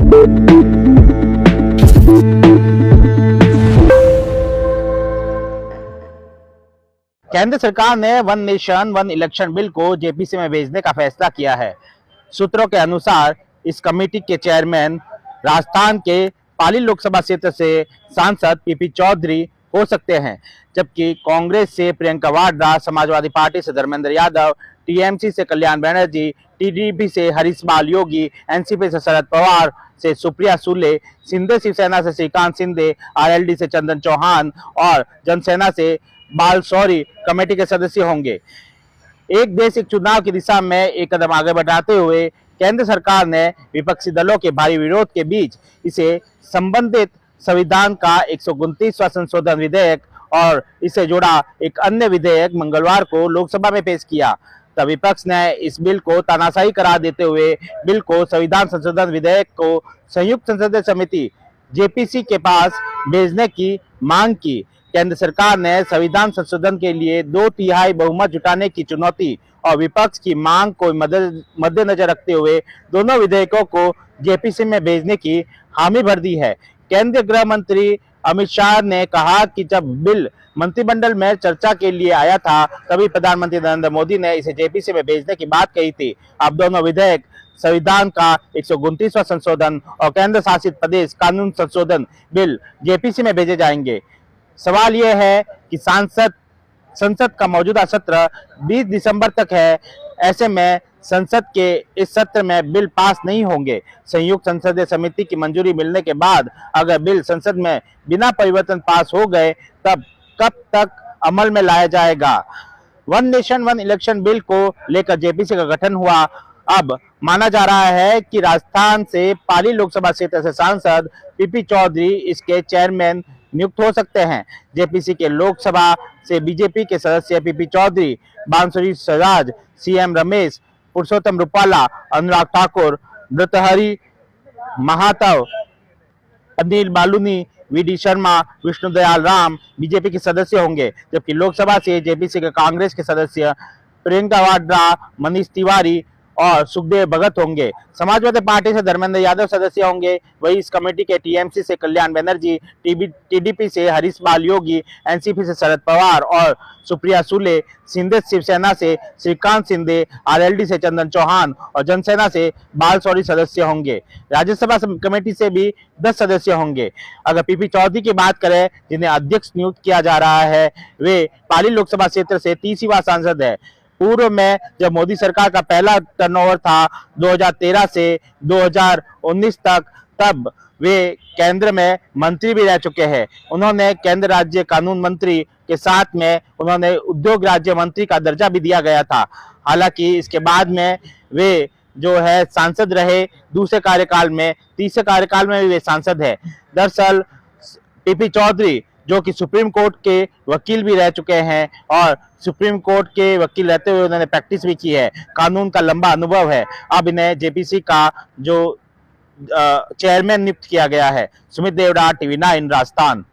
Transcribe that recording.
केंद्र सरकार ने one nation one election bill को जेपीसी में भेजने का फैसला किया है। सूत्रों के अनुसार इस कमेटी के चेयरमैन राजस्थान के पाली लोकसभा क्षेत्र से सांसद पीपी चौधरी हो सकते हैं, जबकि कांग्रेस से प्रियंका वाड्रा, समाजवादी पार्टी से धर्मेंद्र यादव, टीएमसी से कल्याण बनर्जी, टीडीपी से हरीश बाल योगी, एनसीपी से शरद पवार से सुप्रिया सुले, शिंदे शिवसेना से श्रीकांत शिंदे, आरएलडी से चंदन चौहान और जनसेना से बाल शौरी कमेटी के सदस्य होंगे। एक देश एक चुनाव की दिशा में एक कदम आगे बढ़ाते हुए केंद्र सरकार ने विपक्षी दलों के भारी विरोध के बीच इसे संबंधित संविधान का 129वां संशोधन विधेयक और इसे जुड़ा एक अन्य विधेयक मंगलवार को लोकसभा में पेश किया। तब विपक्ष ने इस बिल को तानाशाही करार देते हुए बिल को संविधान संशोधन विधेयक को संयुक्त संसदीय समिति जेपीसी के पास भेजने की मांग की। केंद्र सरकार ने संविधान संशोधन के लिए 2/3 बहुमत जुटाने की चुनौती और विपक्ष की मांग को मद्देनजर रखते हुए दोनों विधेयकों को जेपीसी में भेजने की हामी भर दी है। केंद्रीय गृह मंत्री अमित शाह ने कहा कि जब बिल मंत्रिमंडल में चर्चा के लिए आया था तभी प्रधानमंत्री नरेंद्र मोदी ने इसे जेपीसी में भेजने की बात कही थी। अब दोनों विधेयक संविधान का 129वां संशोधन और केंद्र शासित प्रदेश कानून संशोधन बिल जेपीसी में भेजे जाएंगे। सवाल यह है कि संसद का मौजूदा सत्र 20 दिसंबर तक है। ऐसे में संसद के इस सत्र में बिल पास नहीं होंगे। संयुक्त संसदीय समिति की मंजूरी मिलने के बाद अगर बिल संसद में बिना परिवर्तन पास हो गए तब कब तक अमल में लाया जाएगा। One nation one election bill को लेकर जेपीसी का गठन हुआ। अब माना जा रहा है कि राजस्थान से पाली लोकसभा क्षेत्र से सांसद पीपी चौधरी इसके चेयरमैन नियुक्त हो सकते हैं। जेपीसी के लोकसभा से बीजेपी के सदस्य पीपी चौधरी, बांसुरी स्वराज, सीएम रमेश, पुरुषोत्तम रूपाला, अनुराग ठाकुर, भर्तृहरि महाताव, अनिल बालूनी, वीडी शर्मा, विष्णुदयाल राम बीजेपी के सदस्य होंगे, जबकि लोकसभा से जेपीसी के कांग्रेस के सदस्य प्रियंका वाड्रा, मनीष तिवारी और सुखदेव भगत होंगे। समाजवादी पार्टी से धर्मेंद्र यादव सदस्य होंगे। वही इस कमेटी के टीएमसी से कल्याण बनर्जी, टीडीपी से हरीश बाल योगी, एनसीपी से शरद पवार और सुप्रिया सुले, शिंदे शिवसेना से श्रीकांत शिंदे, आरएलडी से चंदन चौहान और जनसेना से बाल शौरी सदस्य होंगे। राज्यसभा कमेटी से भी 10 सदस्य होंगे। अगर पीपी चौधरी की बात करें, जिन्हें अध्यक्ष नियुक्त किया जा रहा है, वे पाली लोकसभा क्षेत्र से 30वां सांसद है। पूर्व में जब मोदी सरकार का पहला टर्नओवर था 2013 से 2019 तक, तब वे केंद्र में मंत्री भी रह चुके हैं। उन्होंने केंद्र राज्य कानून मंत्री के साथ में उन्होंने उद्योग राज्य मंत्री का दर्जा भी दिया गया था। हालांकि इसके बाद में वे जो है सांसद रहे दूसरे कार्यकाल में, तीसरे कार्यकाल में भी वे सांसद है। दरअसल पीपी चौधरी जो कि सुप्रीम कोर्ट के वकील भी रह चुके हैं और सुप्रीम कोर्ट के वकील रहते हुए उन्होंने प्रैक्टिस भी की है, कानून का लंबा अनुभव है। अब इन्हें जेपीसी का जो चेयरमैन नियुक्त किया गया है। सुमित देवड़ा, टीवी 9 राजस्थान।